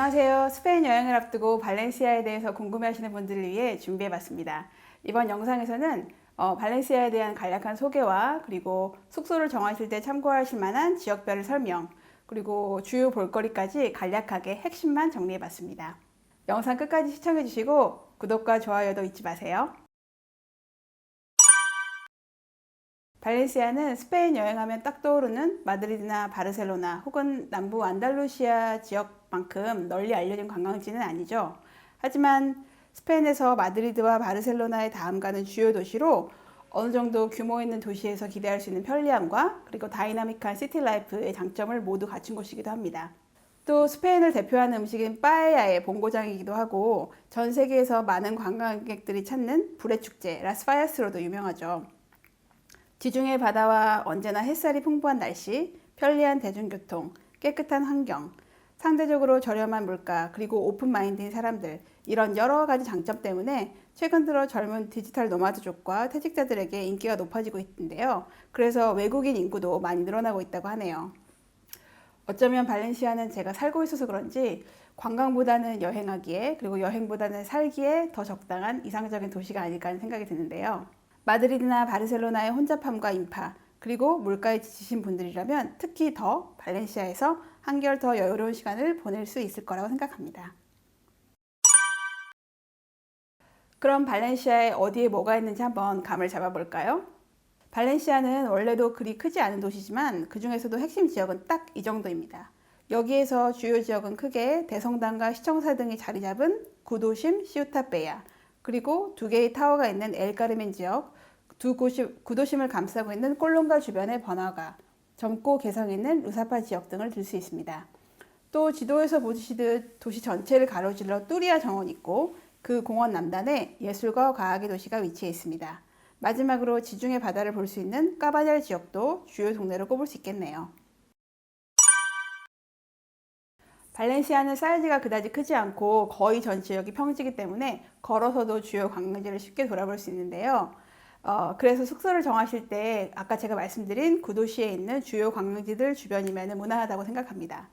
안녕하세요. 스페인 여행을 앞두고 발렌시아에 대해서 궁금해하시는 분들을 위해 준비해봤습니다. 이번 영상에서는 발렌시아에 대한 간략한 소개와 그리고 숙소를 정하실 때 참고하실 만한 지역별의 설명, 그리고 주요 볼거리까지 간략하게 핵심만 정리해봤습니다. 영상 끝까지 시청해주시고 구독과 좋아요도 잊지 마세요. 발렌시아는 스페인 여행하면 딱 떠오르는 마드리드나 바르셀로나 혹은 남부 안달루시아 지역만큼 널리 알려진 관광지는 아니죠. 하지만 스페인에서 마드리드와 바르셀로나의 다음 가는 주요 도시로 어느 정도 규모 있는 도시에서 기대할 수 있는 편리함과 그리고 다이나믹한 시티 라이프의 장점을 모두 갖춘 곳이기도 합니다. 또 스페인을 대표하는 음식인 빠에야의 본고장이기도 하고 전 세계에서 많은 관광객들이 찾는 불의 축제 라스파야스로도 유명하죠. 지중해 바다와 언제나 햇살이 풍부한 날씨, 편리한 대중교통, 깨끗한 환경, 상대적으로 저렴한 물가, 그리고 오픈마인드인 사람들, 이런 여러 가지 장점 때문에 최근 들어 젊은 디지털 노마드족과 퇴직자들에게 인기가 높아지고 있는데요. 그래서 외국인 인구도 많이 늘어나고 있다고 하네요. 어쩌면 발렌시아는 제가 살고 있어서 그런지 관광보다는 여행하기에, 그리고 여행보다는 살기에 더 적당한 이상적인 도시가 아닐까 하는 생각이 드는데요. 마드리드나 바르셀로나의 혼잡함과 인파, 그리고 물가에 지치신 분들이라면 특히 더 발렌시아에서 한결 더 여유로운 시간을 보낼 수 있을 거라고 생각합니다. 그럼 발렌시아에 어디에 뭐가 있는지 한번 감을 잡아볼까요? 발렌시아는 원래도 그리 크지 않은 도시지만 그 중에서도 핵심 지역은 딱 이 정도입니다. 여기에서 주요 지역은 크게 대성당과 시청사 등이 자리 잡은 구도심 시우타베야, 그리고 두 개의 타워가 있는 엘카르멘 지역, 구도심을 감싸고 있는 꼴론가 주변의 번화가, 젊고 개성 있는 루사파 지역 등을 들 수 있습니다. 또 지도에서 보시듯 도시 전체를 가로질러 뚜리아 정원이 있고 그 공원 남단에 예술과 과학의 도시가 위치해 있습니다. 마지막으로 지중해 바다를 볼 수 있는 까바냐르 지역도 주요 동네로 꼽을 수 있겠네요. 발렌시아는 사이즈가 그다지 크지 않고 거의 전 지역이 평지이기 때문에 걸어서도 주요 관광지를 쉽게 돌아볼 수 있는데요. 그래서 숙소를 정하실 때 아까 제가 말씀드린 구도시에 있는 주요 관광지들 주변이면 무난하다고 생각합니다.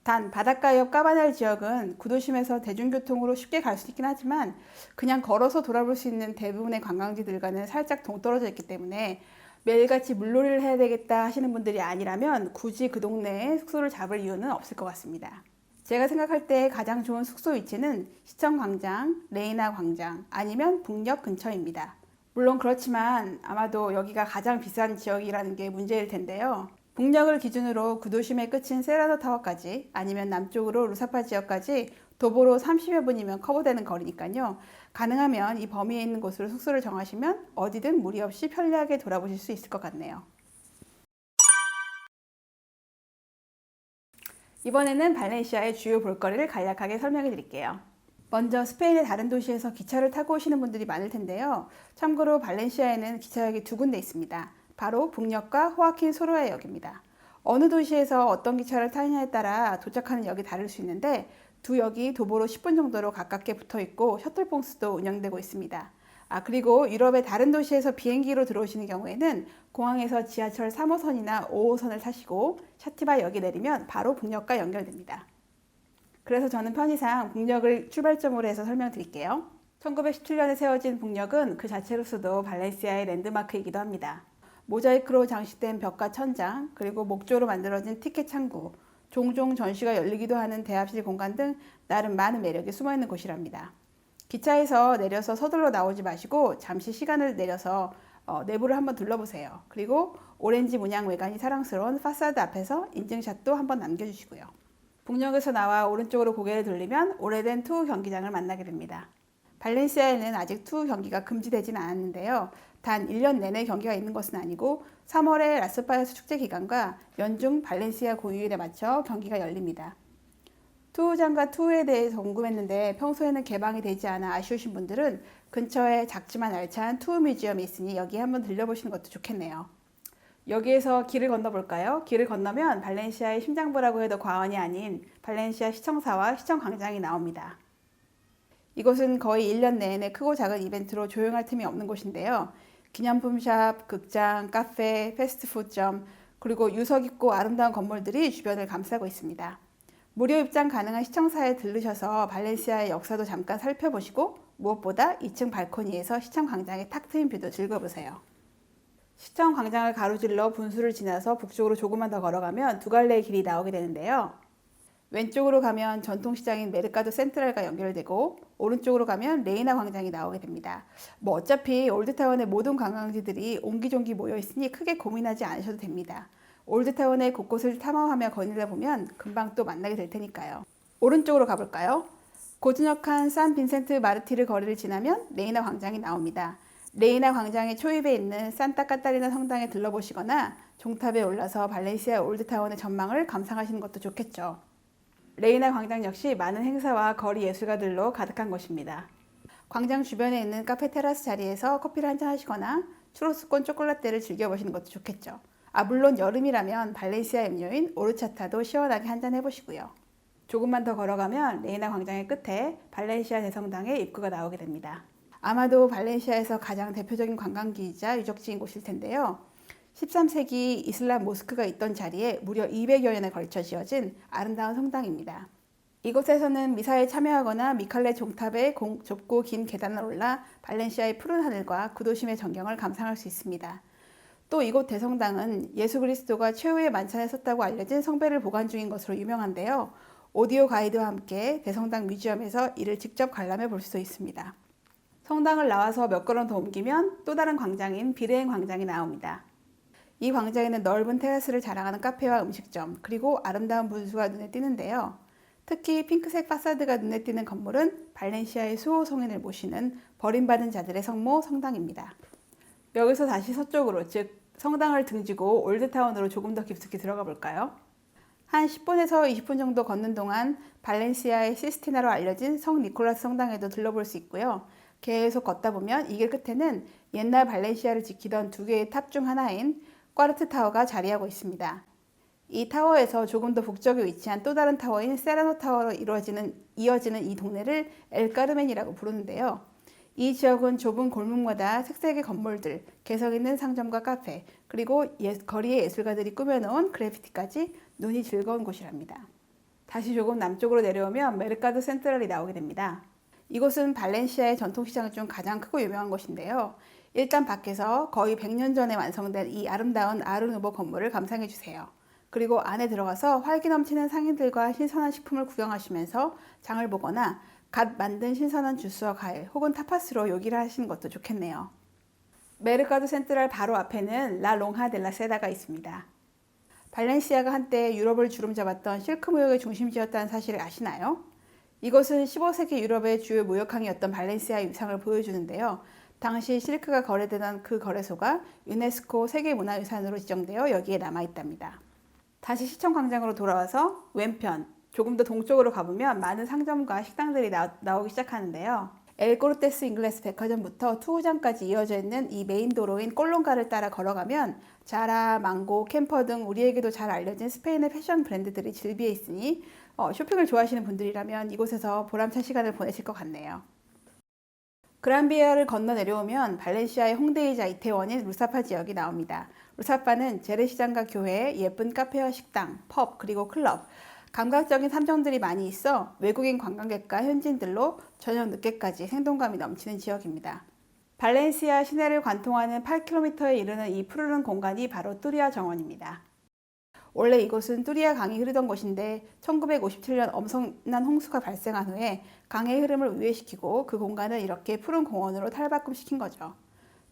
단 바닷가 옆 까바냐르 지역은 구도심에서 대중교통으로 쉽게 갈 수 있긴 하지만 그냥 걸어서 돌아볼 수 있는 대부분의 관광지들과는 살짝 동떨어져 있기 때문에 매일같이 물놀이를 해야 되겠다 하시는 분들이 아니라면 굳이 그 동네에 숙소를 잡을 이유는 없을 것 같습니다. 제가 생각할 때 가장 좋은 숙소 위치는 시청광장, 레이나 광장 아니면 북역 근처입니다. 물론 그렇지만 아마도 여기가 가장 비싼 지역이라는 게 문제일 텐데요. 북역을 기준으로 구도심의 끝인 세라도 타워까지 아니면 남쪽으로 루사파 지역까지 도보로 30여 분이면 커버되는 거리니까요. 가능하면 이 범위에 있는 곳으로 숙소를 정하시면 어디든 무리 없이 편리하게 돌아보실 수 있을 것 같네요. 이번에는 발렌시아의 주요 볼거리를 간략하게 설명해 드릴게요. 먼저 스페인의 다른 도시에서 기차를 타고 오시는 분들이 많을 텐데요. 참고로 발렌시아에는 기차역이 두 군데 있습니다. 바로 북역과 호아킨 소로에 역입니다. 어느 도시에서 어떤 기차를 타느냐에 따라 도착하는 역이 다를 수 있는데 두 역이 도보로 10분 정도로 가깝게 붙어 있고 셔틀버스도 운영되고 있습니다. 그리고 유럽의 다른 도시에서 비행기로 들어오시는 경우에는 공항에서 지하철 3호선이나 5호선을 타시고 샤티바 역에 내리면 바로 북역과 연결됩니다. 그래서 저는 편의상 북역을 출발점으로 해서 설명드릴게요. 1917년에 세워진 북역은 그 자체로서도 발렌시아의 랜드마크이기도 합니다. 모자이크로 장식된 벽과 천장, 그리고 목조로 만들어진 티켓 창구, 종종 전시가 열리기도 하는 대합실 공간 등 나름 많은 매력이 숨어있는 곳이랍니다. 기차에서 내려서 서둘러 나오지 마시고 잠시 시간을 내려서 내부를 한번 둘러보세요. 그리고 오렌지 문양 외관이 사랑스러운 파사드 앞에서 인증샷도 한번 남겨주시고요. 북역에서 나와 오른쪽으로 고개를 돌리면 오래된 투우 경기장을 만나게 됩니다. 발렌시아에는 아직 투우 경기가 금지되지는 않았는데요. 단 1년 내내 경기가 있는 것은 아니고 3월에 라스파야스 축제 기간과 연중 발렌시아 고유일에 맞춰 경기가 열립니다. 투우장과 투우에 대해서 궁금했는데 평소에는 개방이 되지 않아 아쉬우신 분들은 근처에 작지만 알찬 투우 뮤지엄이 있으니 여기에 한번 들려보시는 것도 좋겠네요. 여기에서 길을 건너볼까요? 길을 건너면 발렌시아의 심장부라고 해도 과언이 아닌 발렌시아 시청사와 시청광장이 나옵니다. 이곳은 거의 1년 내내 크고 작은 이벤트로 조용할 틈이 없는 곳인데요. 기념품샵, 극장, 카페, 패스트푸드점, 그리고 유서 깊고 아름다운 건물들이 주변을 감싸고 있습니다. 무료 입장 가능한 시청사에 들르셔서 발렌시아의 역사도 잠깐 살펴보시고 무엇보다 2층 발코니에서 시청 광장의 탁 트인 뷰도 즐겨보세요. 시청 광장을 가로질러 분수를 지나서 북쪽으로 조금만 더 걸어가면 두 갈래의 길이 나오게 되는데요. 왼쪽으로 가면 전통시장인 메르카도 센트랄과 연결되고 오른쪽으로 가면 레이나 광장이 나오게 됩니다. 어차피 올드타운의 모든 관광지들이 옹기종기 모여 있으니 크게 고민하지 않으셔도 됩니다. 올드타운의 곳곳을 탐험하며 거닐다 보면 금방 또 만나게 될 테니까요. 오른쪽으로 가볼까요? 고즈넉한 산 빈센트 마르티르 거리를 지나면 레이나 광장이 나옵니다. 레이나 광장의 초입에 있는 산타 카타리나 성당에 들러보시거나 종탑에 올라서 발렌시아 올드타운의 전망을 감상하시는 것도 좋겠죠. 레이나 광장 역시 많은 행사와 거리 예술가들로 가득한 곳입니다. 광장 주변에 있는 카페 테라스 자리에서 커피를 한잔 하시거나 추로스콘 초콜라떼를 즐겨보시는 것도 좋겠죠. 물론 여름이라면 발렌시아 음료인 오르차타도 시원하게 한잔 해보시고요. 조금만 더 걸어가면 레이나 광장의 끝에 발렌시아 대성당의 입구가 나오게 됩니다. 아마도 발렌시아에서 가장 대표적인 관광지이자 유적지인 곳일 텐데요. 13세기 이슬람 모스크가 있던 자리에 무려 200여 년에 걸쳐 지어진 아름다운 성당입니다. 이곳에서는 미사에 참여하거나 미칼레 종탑의 좁고 긴 계단을 올라 발렌시아의 푸른 하늘과 구도심의 전경을 감상할 수 있습니다. 또 이곳 대성당은 예수 그리스도가 최후의 만찬에 썼다고 알려진 성배를 보관 중인 것으로 유명한데요. 오디오 가이드와 함께 대성당 뮤지엄에서 이를 직접 관람해 볼 수도 있습니다. 성당을 나와서 몇 걸음 더 옮기면 또 다른 광장인 비레행 광장이 나옵니다. 이 광장에는 넓은 테라스를 자랑하는 카페와 음식점, 그리고 아름다운 분수가 눈에 띄는데요. 특히 핑크색 파사드가 눈에 띄는 건물은 발렌시아의 수호 성인을 모시는 버림받은 자들의 성모 성당입니다. 여기서 다시 서쪽으로, 즉 성당을 등지고 올드타운으로 조금 더 깊숙이 들어가 볼까요? 한 10분에서 20분 정도 걷는 동안 발렌시아의 시스티나로 알려진 성 니콜라스 성당에도 들러볼 수 있고요. 계속 걷다 보면 이 길 끝에는 옛날 발렌시아를 지키던 두 개의 탑 중 하나인 꽈르트 타워가 자리하고 있습니다. 이 타워에서 조금 더 북쪽에 위치한 또 다른 타워인 세라노 타워로 이어지는 이 동네를 엘카르멘이라고 부르는데요. 이 지역은 좁은 골목마다 색색의 건물들, 개성 있는 상점과 카페, 그리고 거리의 예술가들이 꾸며놓은 그래피티까지 눈이 즐거운 곳이랍니다. 다시 조금 남쪽으로 내려오면 메르카도 센트럴이 나오게 됩니다. 이곳은 발렌시아의 전통시장 중 가장 크고 유명한 곳인데요. 일단 밖에서 거의 100년 전에 완성된 이 아름다운 아르누보 건물을 감상해 주세요. 그리고 안에 들어가서 활기 넘치는 상인들과 신선한 식품을 구경하시면서 장을 보거나 갓 만든 신선한 주스와 과일 혹은 타파스로 요기를 하시는 것도 좋겠네요. 메르카도 센트럴 바로 앞에는 라 롱하 델라 세다가 있습니다. 발렌시아가 한때 유럽을 주름잡았던 실크 무역의 중심지였다는 사실을 아시나요? 이것은 15세기 유럽의 주요 무역항이었던 발렌시아의 위상을 보여주는데요. 당시 실크가 거래되던 그 거래소가 유네스코 세계문화유산으로 지정되어 여기에 남아있답니다. 다시 시청 광장으로 돌아와서 왼편, 조금 더 동쪽으로 가보면 많은 상점과 식당들이 나오기 시작하는데요. 엘코르테스 잉글레스 백화점부터 투우장까지 이어져 있는 이 메인 도로인 꼴롱가를 따라 걸어가면 자라, 망고, 캠퍼 등 우리에게도 잘 알려진 스페인의 패션 브랜드들이 즐비해 있으니 쇼핑을 좋아하시는 분들이라면 이곳에서 보람찬 시간을 보내실 것 같네요. 그란비아를 건너 내려오면 발렌시아의 홍대이자 이태원인 루사파 지역이 나옵니다. 루사파는 재래시장과 교회, 예쁜 카페와 식당, 펍, 그리고 클럽, 감각적인 삼정들이 많이 있어 외국인 관광객과 현지인들로 저녁 늦게까지 생동감이 넘치는 지역입니다. 발렌시아 시내를 관통하는 8km에 이르는 이 푸르른 공간이 바로 뚜리아 정원입니다. 원래 이곳은 뚜리아 강이 흐르던 곳인데 1957년 엄청난 홍수가 발생한 후에 강의 흐름을 우회시키고 그 공간을 이렇게 푸른 공원으로 탈바꿈시킨 거죠.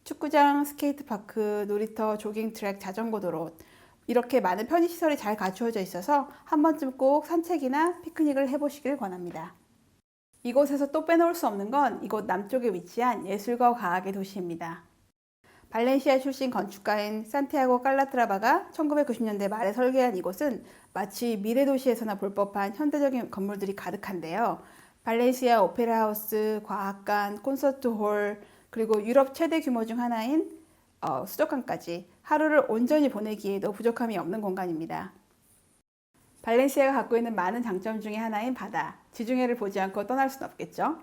축구장, 스케이트파크, 놀이터, 조깅 트랙, 자전거 도로 이렇게 많은 편의시설이 잘 갖추어져 있어서 한 번쯤 꼭 산책이나 피크닉을 해보시길 권합니다. 이곳에서 또 빼놓을 수 없는 건 이곳 남쪽에 위치한 예술과 과학의 도시입니다. 발렌시아 출신 건축가인 산티아고 칼라트라바가 1990년대 말에 설계한 이곳은 마치 미래도시에서나 볼 법한 현대적인 건물들이 가득한데요. 발렌시아 오페라 하우스, 과학관, 콘서트홀, 그리고 유럽 최대 규모 중 하나인 수족관까지 하루를 온전히 보내기에도 부족함이 없는 공간입니다. 발렌시아가 갖고 있는 많은 장점 중에 하나인 바다, 지중해를 보지 않고 떠날 수는 없겠죠.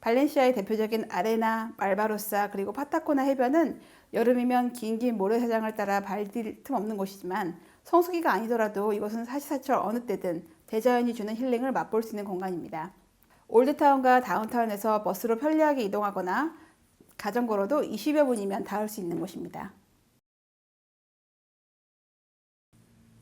발렌시아의 대표적인 아레나, 말바로사, 그리고 파타코나 해변은 여름이면 긴 모래사장을 따라 발딜 틈 없는 곳이지만 성수기가 아니더라도 이곳은 사시사철 어느 때든 대자연이 주는 힐링을 맛볼 수 있는 공간입니다. 올드타운과 다운타운에서 버스로 편리하게 이동하거나 자전거로도 20여 분이면 닿을 수 있는 곳입니다.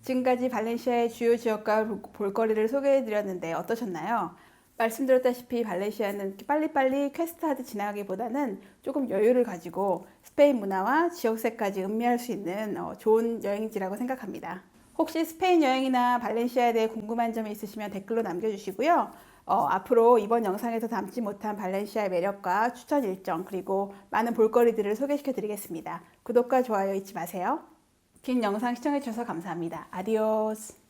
지금까지 발렌시아의 주요 지역과 볼거리를 소개해드렸는데 어떠셨나요? 말씀드렸다시피 발렌시아는 빨리빨리 퀘스트하듯 지나가기보다는 조금 여유를 가지고 스페인 문화와 지역색까지 음미할 수 있는 좋은 여행지라고 생각합니다. 혹시 스페인 여행이나 발렌시아에 대해 궁금한 점이 있으시면 댓글로 남겨주시고요. 앞으로 이번 영상에서 담지 못한 발렌시아의 매력과 추천 일정 그리고 많은 볼거리들을 소개시켜 드리겠습니다. 구독과 좋아요 잊지 마세요. 긴 영상 시청해주셔서 감사합니다. 아디오스.